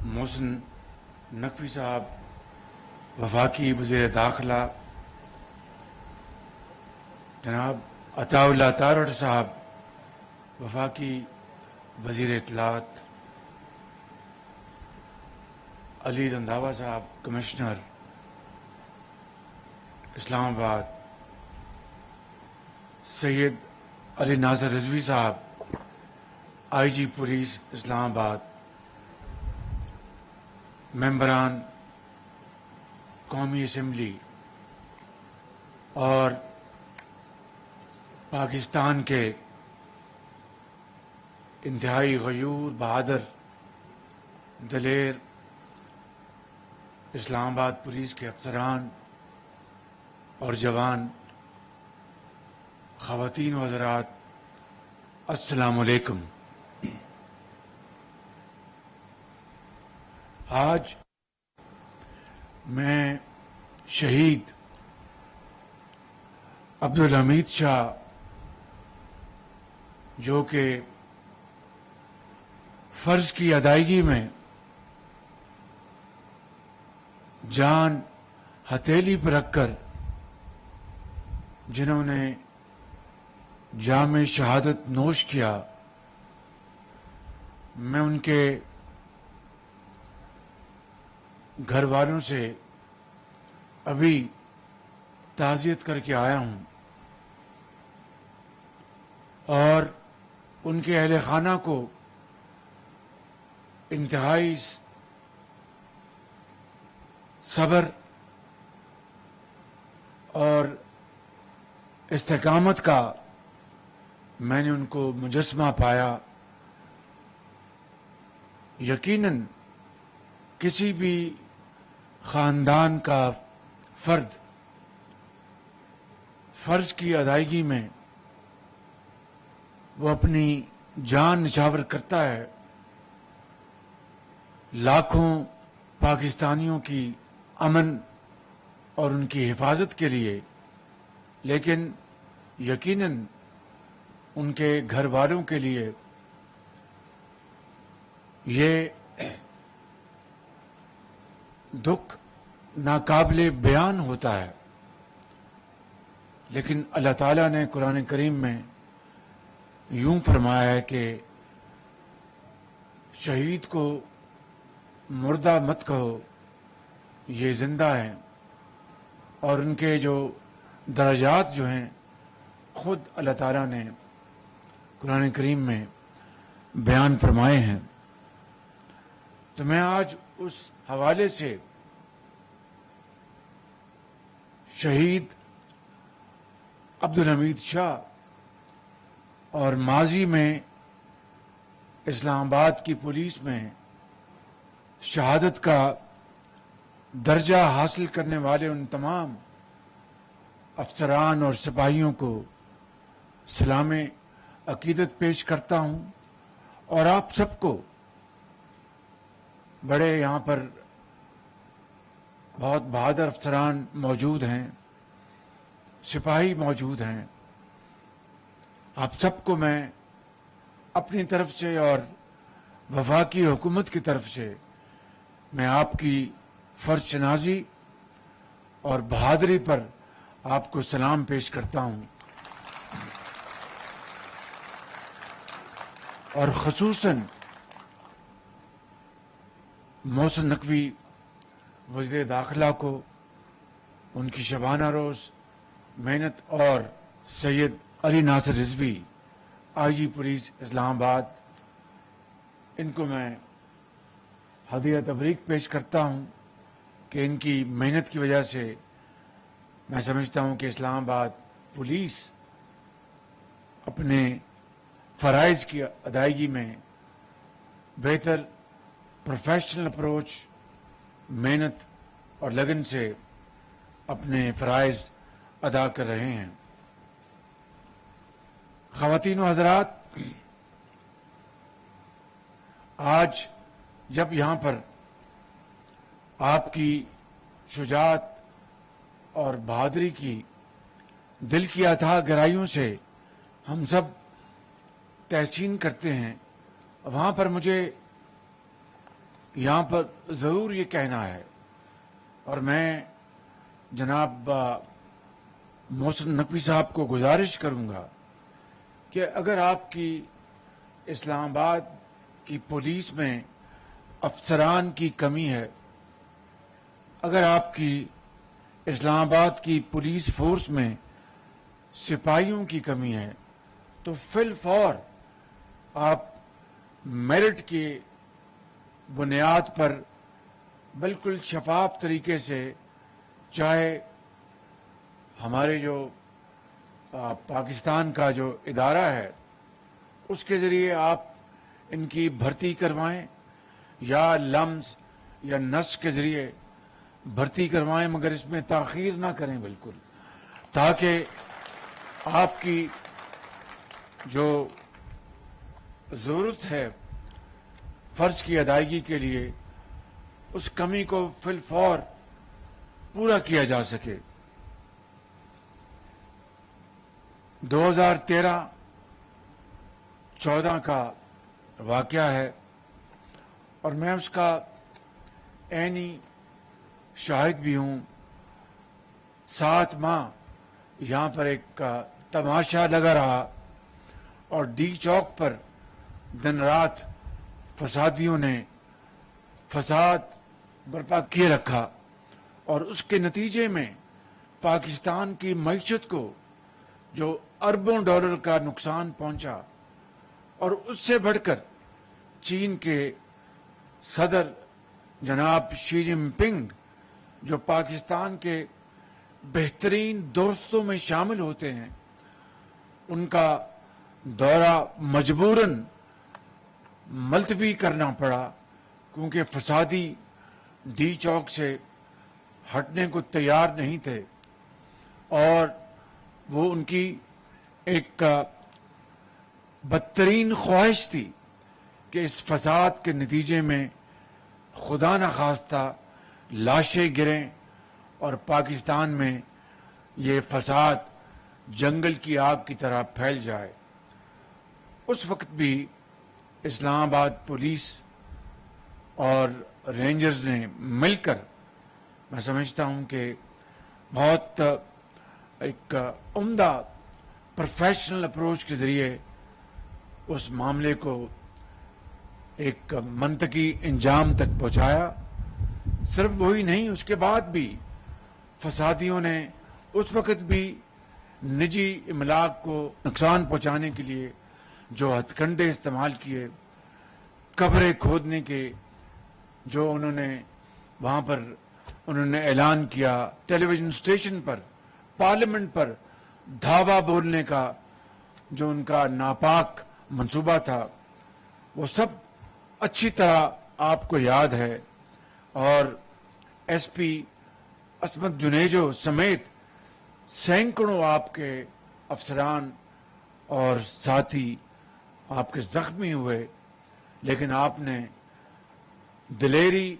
محسن نقوی صاحب وفاقی وزیر داخلہ، جناب عطاء اللہ تارڑ صاحب وفاقی وزیر اطلاعات، علی رنداوا صاحب کمشنر اسلام آباد، سید علی ناصر رضوی صاحب آئی جی پولیس اسلام آباد، ممبران قومی اسمبلی اور پاکستان کے انتہائی غیور، بہادر، دلیر اسلام آباد پولیس کے افسران اور جوان، خواتین و حضرات، السلام علیکم۔ آج میں شہید عبدالحمید شاہ، جو کہ فرض کی ادائیگی میں جان ہتھیلی پر رکھ کر جنہوں نے جام شہادت نوش کیا، میں ان کے گھر والوں سے ابھی تعزیت کر کے آیا ہوں اور ان کے اہل خانہ کو انتہائی صبر اور استقامت کا میں نے ان کو مجسمہ پایا۔ یقیناً کسی بھی خاندان کا فرد فرض کی ادائیگی میں وہ اپنی جان نچھاور کرتا ہے لاکھوں پاکستانیوں کی امن اور ان کی حفاظت کے لیے، لیکن یقیناً ان کے گھر والوں کے لیے یہ دکھ ناقابل بیان ہوتا ہے۔ لیکن اللہ تعالیٰ نے قرآن کریم میں یوں فرمایا ہے کہ شہید کو مردہ مت کہو، یہ زندہ ہیں، اور ان کے جو درجات جو ہیں خود اللہ تعالیٰ نے قرآن کریم میں بیان فرمائے ہیں۔ تو میں آج اس حوالے سے شہید عبدالحمید شاہ اور ماضی میں اسلام آباد کی پولیس میں شہادت کا درجہ حاصل کرنے والے ان تمام افسران اور سپاہیوں کو سلام عقیدت پیش کرتا ہوں، اور آپ سب کو، بڑے یہاں پر بہت بہادر افسران موجود ہیں، سپاہی موجود ہیں، آپ سب کو میں اپنی طرف سے اور وفاقی حکومت کی طرف سے میں آپ کی فرض شناسی اور بہادری پر آپ کو سلام پیش کرتا ہوں، اور خصوصاً محسن نقوی وزیر داخلہ کو ان کی شبانہ روز محنت، اور سید علی ناصر رضوی آئی جی پولیس اسلام آباد، ان کو میں ہدیہ تبریک پیش کرتا ہوں کہ ان کی محنت کی وجہ سے میں سمجھتا ہوں کہ اسلام آباد پولیس اپنے فرائض کی ادائیگی میں بہتر پروفیشنل اپروچ، محنت اور لگن سے اپنے فرائض ادا کر رہے ہیں۔ خواتین و حضرات، آج جب یہاں پر آپ کی شجاعت اور بہادری کی دل کی اتھاہ گہرائیوں سے ہم سب تحسین کرتے ہیں، وہاں پر مجھے یہاں پر ضرور یہ کہنا ہے، اور میں جناب محسن نقوی صاحب کو گزارش کروں گا کہ اگر آپ کی اسلام آباد کی پولیس میں افسران کی کمی ہے، اگر آپ کی اسلام آباد کی پولیس فورس میں سپاہیوں کی کمی ہے، تو فی الفور آپ میرٹ کی بنیاد پر بالکل شفاف طریقے سے، چاہے ہمارے جو پاکستان کا جو ادارہ ہے اس کے ذریعے آپ ان کی بھرتی کروائیں، یا لمس یا نس کے ذریعے بھرتی کروائیں، مگر اس میں تاخیر نہ کریں بالکل، تاکہ آپ کی جو ضرورت ہے فرض کی ادائیگی کے لیے، اس کمی کو فی الفور پورا کیا جا سکے۔ 2013-14 کا واقعہ ہے، اور میں اس کا عینی شاہد بھی ہوں۔ 7 ماہ یہاں پر ایک تماشا لگا رہا، اور ڈی چوک پر دن رات فسادیوں نے فساد برپا کیے رکھا، اور اس کے نتیجے میں پاکستان کی معیشت کو جو اربوں ڈالر کا نقصان پہنچا، اور اس سے بڑھ کر چین کے صدر جناب شی جن پنگ، جو پاکستان کے بہترین دوستوں میں شامل ہوتے ہیں، ان کا دورہ مجبوراً ملتوی کرنا پڑا، کیونکہ فسادی ڈی چوک سے ہٹنے کو تیار نہیں تھے، اور وہ ان کی ایک بدترین خواہش تھی کہ اس فساد کے نتیجے میں خدا نخواستہ لاشیں گریں اور پاکستان میں یہ فساد جنگل کی آگ کی طرح پھیل جائے۔ اس وقت بھی اسلام آباد پولیس اور رینجرز نے مل کر، میں سمجھتا ہوں کہ بہت ایک عمدہ پروفیشنل اپروچ کے ذریعے اس معاملے کو ایک منطقی انجام تک پہنچایا۔ صرف وہی نہیں، اس کے بعد بھی فسادیوں نے اس وقت بھی نجی املاک کو نقصان پہنچانے کے لیے جو ہتھ کنڈے استعمال کیے، قبریں کھودنے کے جو انہوں نے وہاں پر انہوں نے اعلان کیا، ٹیلی ویژن اسٹیشن پر، پارلیمنٹ پر دھاوا بولنے کا جو ان کا ناپاک منصوبہ تھا، وہ سب اچھی طرح آپ کو یاد ہے۔ اور ایس پی عصمت جنیجو سمیت سینکڑوں آپ کے افسران اور ساتھی آپ کے زخمی ہوئے، لیکن آپ نے دلیری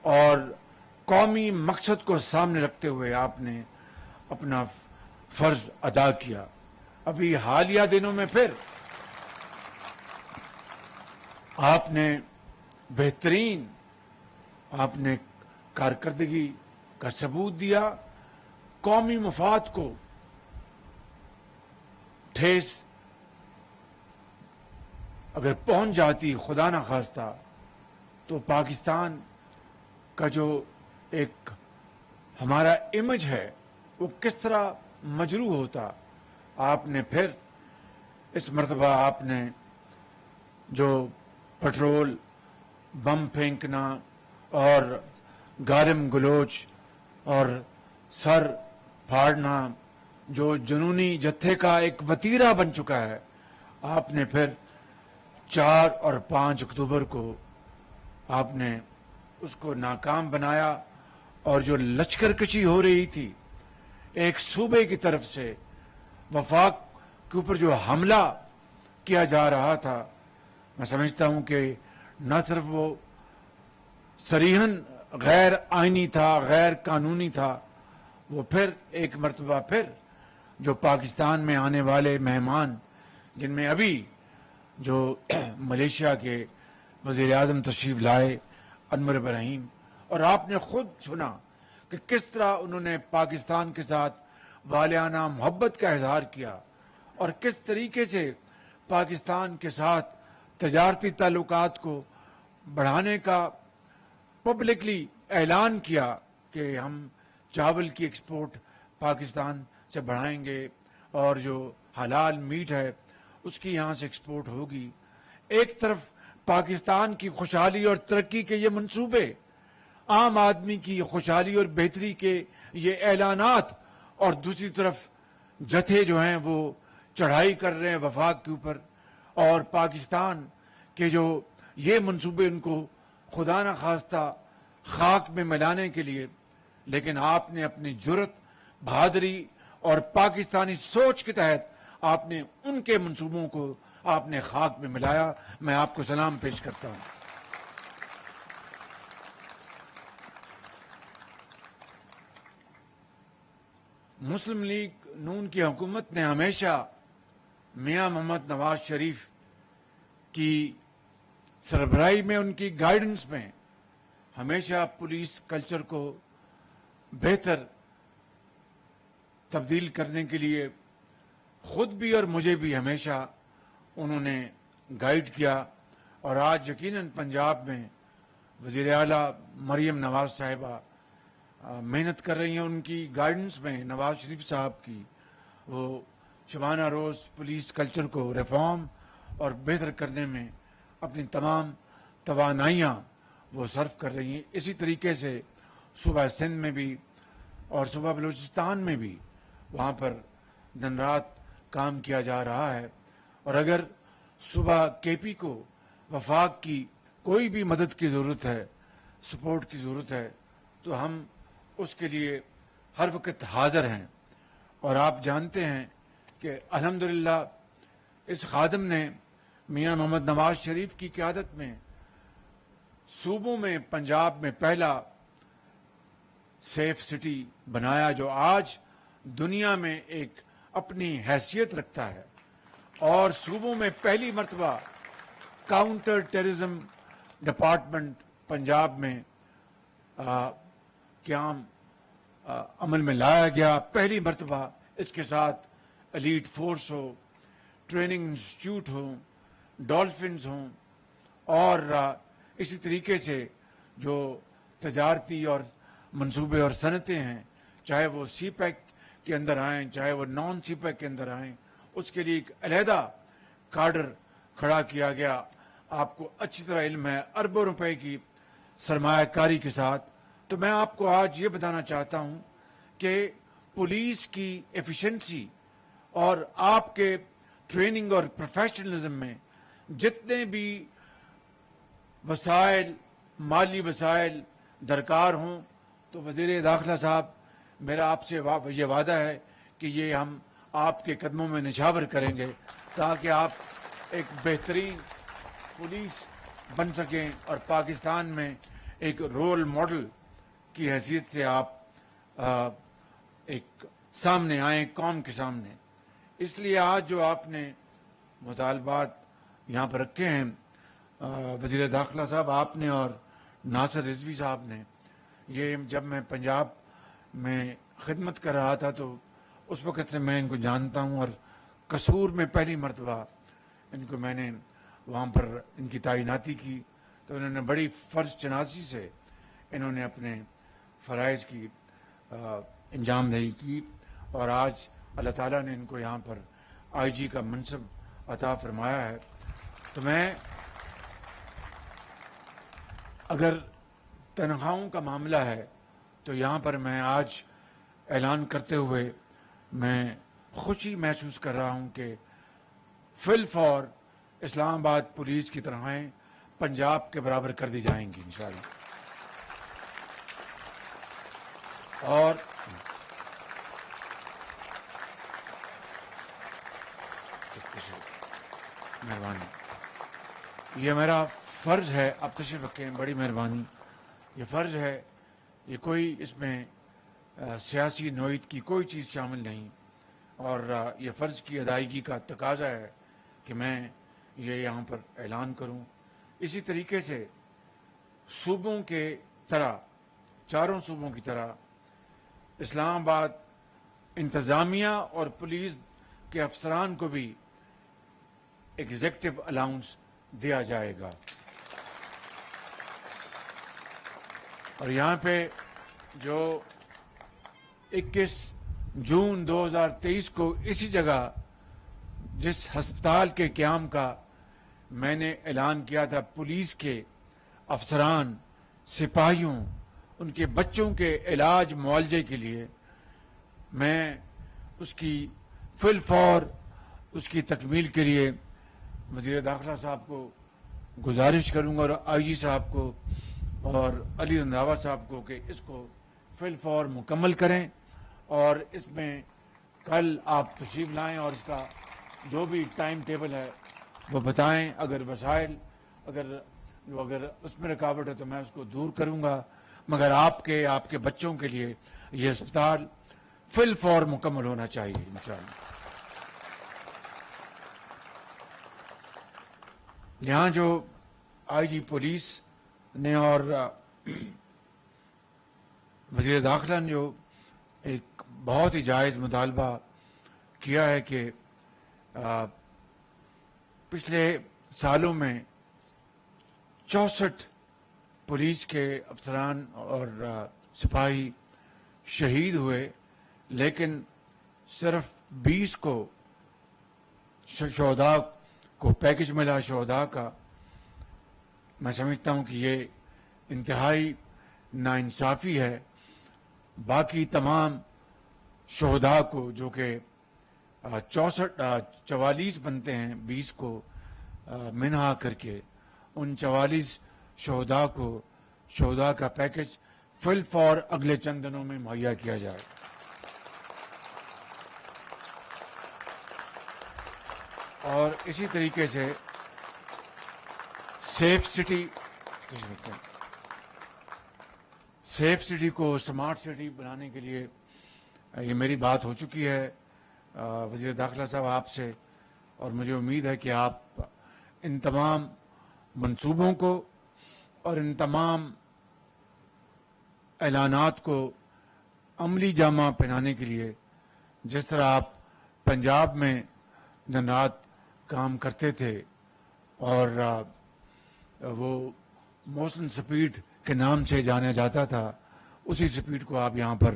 اور قومی مقصد کو سامنے رکھتے ہوئے آپ نے اپنا فرض ادا کیا۔ ابھی حالیہ دنوں میں پھر آپ نے بہترین آپ نے کارکردگی کا ثبوت دیا، قومی مفاد کو ٹھیس اگر پہنچ جاتی خدا نہ خواستہ تو پاکستان کا جو ایک ہمارا امیج ہے وہ کس طرح مجروح ہوتا۔ آپ نے پھر اس مرتبہ آپ نے جو پٹرول بم پھینکنا اور گالم گلوچ اور سر پھاڑنا جو جنونی جتھے کا ایک وتیرہ بن چکا ہے، آپ نے پھر 4 اور 5 اکتوبر کو آپ نے اس کو ناکام بنایا، اور جو لشکر کشی ہو رہی تھی ایک صوبے کی طرف سے وفاق کے اوپر جو حملہ کیا جا رہا تھا، میں سمجھتا ہوں کہ نہ صرف وہ صریحاً غیر آئینی تھا، غیر قانونی تھا، وہ پھر ایک مرتبہ پھر جو پاکستان میں آنے والے مہمان، جن میں ابھی جو ملیشیا کے وزیر اعظم تشریف لائے، انور ابراہیم، اور آپ نے خود سنا کہ کس طرح انہوں نے پاکستان کے ساتھ والہانہ محبت کا اظہار کیا اور کس طریقے سے پاکستان کے ساتھ تجارتی تعلقات کو بڑھانے کا پبلکلی اعلان کیا کہ ہم چاول کی ایکسپورٹ پاکستان سے بڑھائیں گے اور جو حلال میٹ ہے اس کی یہاں سے ایکسپورٹ ہوگی۔ ایک طرف پاکستان کی خوشحالی اور ترقی کے یہ منصوبے، عام آدمی کی خوشحالی اور بہتری کے یہ اعلانات، اور دوسری طرف جتھے جو ہیں وہ چڑھائی کر رہے ہیں وفاق کے اوپر، اور پاکستان کے جو یہ منصوبے ان کو خدا نہ خواستہ خاک میں ملانے کے لیے، لیکن آپ نے اپنی جرت، بہادری اور پاکستانی سوچ کے تحت آپ نے ان کے منصوبوں کو آپ نے خاک میں ملایا۔ میں آپ کو سلام پیش کرتا ہوں۔ مسلم لیگ نون کی حکومت نے ہمیشہ میاں محمد نواز شریف کی سربراہی میں، ان کی گائیڈنس میں، ہمیشہ پولیس کلچر کو بہتر تبدیل کرنے کے لیے خود بھی اور مجھے بھی ہمیشہ انہوں نے گائیڈ کیا، اور آج یقیناً پنجاب میں وزیر اعلیٰ مریم نواز صاحبہ محنت کر رہی ہیں ان کی گائیڈنس میں، نواز شریف صاحب کی، وہ شبانہ روز پولیس کلچر کو ریفارم اور بہتر کرنے میں اپنی تمام توانائیاں وہ صرف کر رہی ہیں۔ اسی طریقے سے صوبہ سندھ میں بھی اور صوبہ بلوچستان میں بھی وہاں پر دن رات کام کیا جا رہا ہے، اور اگر صوبہ کے پی کو وفاق کی کوئی بھی مدد کی ضرورت ہے، سپورٹ کی ضرورت ہے، تو ہم اس کے لیے ہر وقت حاضر ہیں۔ اور آپ جانتے ہیں کہ الحمدللہ اس خادم نے میاں محمد نواز شریف کی قیادت میں صوبوں میں پنجاب میں پہلا سیف سٹی بنایا، جو آج دنیا میں ایک اپنی حیثیت رکھتا ہے، اور صوبوں میں پہلی مرتبہ کاؤنٹر ٹیررزم ڈپارٹمنٹ پنجاب میں قیام عمل میں لایا گیا، پہلی مرتبہ۔ اس کے ساتھ ایلیٹ فورس ہو، ٹریننگ انسٹیٹیوٹ ہوں، ڈولفنز ہوں، اور اسی طریقے سے جو تجارتی اور منصوبے اور صنعتیں ہیں، چاہے وہ سی پیک کے اندر آئیں، چاہے وہ نان سی پیک کے اندر آئیں، اس کے لیے ایک علیحدہ کارڈر کھڑا کیا گیا۔ آپ کو اچھی طرح علم ہے، اربوں روپے کی سرمایہ کاری کے ساتھ۔ تو میں آپ کو آج یہ بتانا چاہتا ہوں کہ پولیس کی ایفیشنسی اور آپ کے ٹریننگ اور پروفیشنلزم میں جتنے بھی وسائل، مالی وسائل درکار ہوں، تو وزیر داخلہ صاحب، میرا آپ سے یہ وعدہ ہے کہ یہ ہم آپ کے قدموں میں نچھاور کریں گے، تاکہ آپ ایک بہترین پولیس بن سکیں اور پاکستان میں ایک رول ماڈل کی حیثیت سے آپ ایک سامنے آئیں قوم کے سامنے۔ اس لیے آج جو آپ نے مطالبات یہاں پر رکھے ہیں، وزیر داخلہ صاحب آپ نے اور ناصر رضوی صاحب نے، یہ جب میں پنجاب میں خدمت کر رہا تھا تو اس وقت سے میں ان کو جانتا ہوں، اور قصور میں پہلی مرتبہ ان کو میں نے وہاں پر ان کی تعیناتی کی، تو انہوں نے بڑی فرض شناسی سے انہوں نے اپنے فرائض کی انجام دہی کی، اور آج اللہ تعالیٰ نے ان کو یہاں پر آئی جی کا منصب عطا فرمایا ہے۔ تو میں اگر تنخواہوں کا معاملہ ہے تو یہاں پر میں آج اعلان کرتے ہوئے میں خوشی محسوس کر رہا ہوں کہ فی الفور اسلام آباد پولیس کی تنخواہیں پنجاب کے برابر کر دی جائیں گی انشاءاللہ۔ اور مہربانی، یہ میرا فرض ہے، آپ تشریف رکھیں، بڑی مہربانی، یہ فرض ہے، یہ کوئی اس میں سیاسی نوعیت کی کوئی چیز شامل نہیں، اور یہ فرض کی ادائیگی کا تقاضا ہے کہ میں یہ یہاں پر اعلان کروں۔ اسی طریقے سے صوبوں کے طرح، چاروں صوبوں کی طرح اسلام آباد انتظامیہ اور پولیس کے افسران کو بھی ایگزیکٹو الاؤنس دیا جائے گا. اور یہاں پہ جو 21 جون 2023 کو اسی جگہ جس ہسپتال کے قیام کا میں نے اعلان کیا تھا، پولیس کے افسران، سپاہیوں، ان کے بچوں کے علاج معالجے کے لیے، میں اس کی فی الفور اس کی تکمیل کے لیے وزیر داخلہ صاحب کو گزارش کروں گا اور آئی جی صاحب کو اور علی رنداوا صاحب کو کہ اس کو فی الفور مکمل کریں، اور اس میں کل آپ تشریف لائیں اور اس کا جو بھی ٹائم ٹیبل ہے وہ بتائیں. اگر وسائل اگر اس میں رکاوٹ ہے تو میں اس کو دور کروں گا، مگر آپ کے بچوں کے لیے یہ ہسپتال فی الفور مکمل ہونا چاہیے انشاءاللہ. یہاں جو آئی جی پولیس نے اور وزیر داخلہ نے جو ایک بہت ہی جائز مطالبہ کیا ہے کہ پچھلے سالوں میں 64 پولیس کے افسران اور سپاہی شہید ہوئے، لیکن صرف 20 کو شہداء کو پیکج ملا شہداء کا. میں سمجھتا ہوں کہ یہ انتہائی ناانصافی ہے. باقی تمام شہداء کو جو کہ 44 بنتے ہیں، 20 کو منہا کر کے، ان 44 شہداء کو شہداء کا پیکج فی الفور اگلے چند دنوں میں مہیا کیا جائے. اور اسی طریقے سے سیف سٹی کو اسمارٹ سٹی بنانے کے لیے یہ میری بات ہو چکی ہے وزیر داخلہ صاحب آپ سے، اور مجھے امید ہے کہ آپ ان تمام منصوبوں کو اور ان تمام اعلانات کو عملی جامہ پہنانے کے لیے، جس طرح آپ پنجاب میں دن رات کام کرتے تھے اور وہ موشن سپیڈ کے نام سے جانا جاتا تھا، اسی سپیڈ کو آپ یہاں پر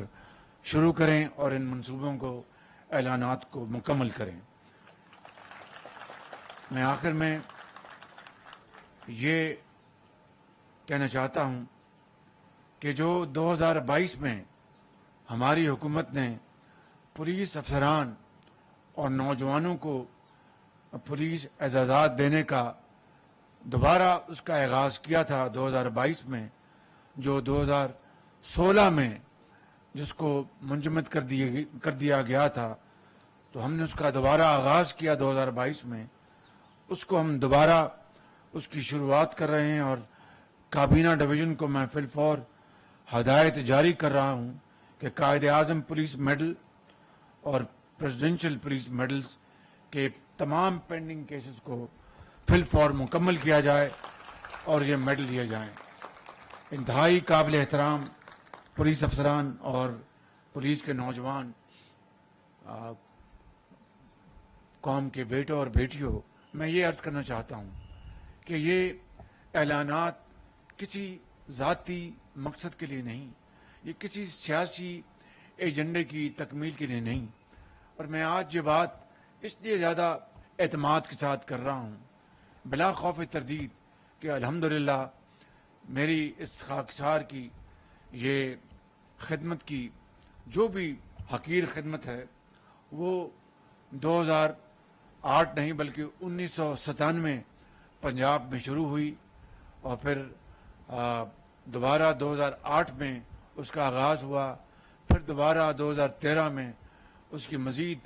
شروع کریں اور ان منصوبوں کو، اعلانات کو مکمل کریں. میں آخر میں یہ کہنا چاہتا ہوں کہ جو 2022 میں ہماری حکومت نے پولیس افسران اور نوجوانوں کو پولیس اعزازات دینے کا دوبارہ اس کا آغاز کیا تھا 2022 میں، جو 2016 میں جس کو منجمد کر دیا گیا تھا، تو ہم نے اس کا دوبارہ آغاز کیا 2022 میں. اس کو ہم دوبارہ اس کی شروعات کر رہے ہیں، اور کابینہ ڈویژن کو میں فی الفور ہدایت جاری کر رہا ہوں کہ قائد اعظم پولیس میڈل اور پریزیڈنشل پولیس میڈلز کے تمام پینڈنگ کیسز کو فی الفور مکمل کیا جائے اور یہ میڈل دیے جائیں. انتہائی قابل احترام پولیس افسران اور پولیس کے نوجوان قوم کے بیٹوں اور بیٹیوں، میں یہ عرض کرنا چاہتا ہوں کہ یہ اعلانات کسی ذاتی مقصد کے لیے نہیں، یہ کسی سیاسی ایجنڈے کی تکمیل کے لیے نہیں. اور میں آج یہ بات اس لیے زیادہ اعتماد کے ساتھ کر رہا ہوں، بلا خوف تردید، کہ الحمدللہ میری اس خاکسار کی یہ خدمت کی جو بھی حقیر خدمت ہے وہ 2008 نہیں بلکہ 1997 پنجاب میں شروع ہوئی، اور پھر دوبارہ 2008 میں اس کا آغاز ہوا، پھر دوبارہ 2013 میں اس کی مزید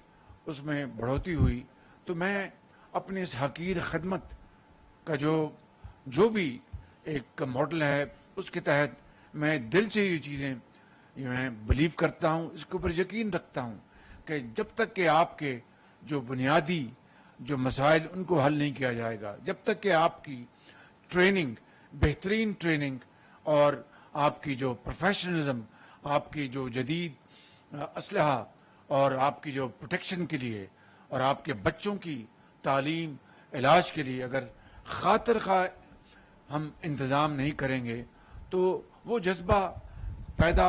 اس میں بڑھوتی ہوئی. تو میں اپنی اس حقیر خدمت کا جو بھی ایک ماڈل ہے، اس کے تحت میں دل سے یہ چیزیں میں بلیو کرتا ہوں، اس کے اوپر یقین رکھتا ہوں کہ جب تک کہ آپ کے جو بنیادی جو مسائل ان کو حل نہیں کیا جائے گا، جب تک کہ آپ کی ٹریننگ، بہترین ٹریننگ اور آپ کی جو پروفیشنلزم، آپ کی جو جدید اسلحہ اور آپ کی جو پروٹیکشن کے لیے اور آپ کے بچوں کی تعلیم علاج کے لیے اگر خاطر خواہ ہم انتظام نہیں کریں گے تو وہ جذبہ پیدا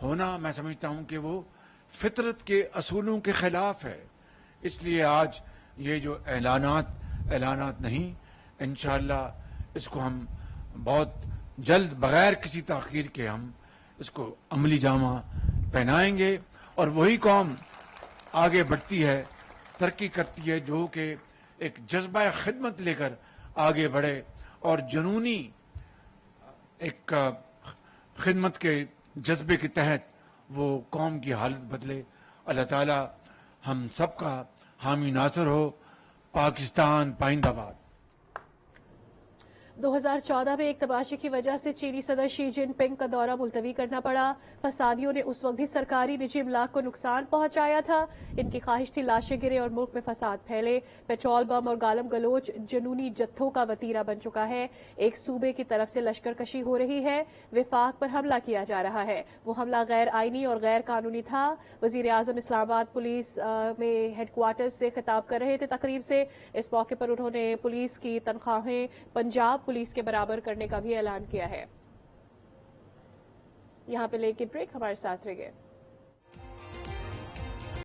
ہونا، میں سمجھتا ہوں کہ وہ فطرت کے اصولوں کے خلاف ہے. اس لیے آج یہ جو اعلانات نہیں، انشاءاللہ اس کو ہم بہت جلد بغیر کسی تاخیر کے ہم اس کو عملی جامہ پہنائیں گے، اور وہی قوم آگے بڑھتی ہے، ترقی کرتی ہے جو کہ ایک جذبہ خدمت لے کر آگے بڑھے اور جنونی ایک خدمت کے جذبے کے تحت وہ قوم کی حالت بدلے. اللہ تعالی ہم سب کا حامی ناصر ہو. پاکستان پائندہ باد. 2014 میں ایک تباہی کی وجہ سے چینی صدر شی جن پنگ کا دورہ ملتوی کرنا پڑا. فسادیوں نے اس وقت بھی سرکاری نجی املاک کو نقصان پہنچایا تھا. ان کی خواہش تھی لاشیں گرے اور ملک میں فساد پھیلے. پیٹرول بم اور گالم گلوچ جنونی جتھوں کا وتیرہ بن چکا ہے. ایک صوبے کی طرف سے لشکر کشی ہو رہی ہے، وفاق پر حملہ کیا جا رہا ہے. وہ حملہ غیر آئینی اور غیر قانونی تھا. وزیر اعظم اسلام آباد پولیس میں ہیڈ کوارٹرز سے خطاب کر رہے تھے تقریب سے. اس موقع پر انہوں نے پولیس کی تنخواہیں پنجاب پولیس کے برابر کرنے کا بھی اعلان کیا ہے. یہاں پہ لے کے بریک، ہمارے ساتھ رہیے.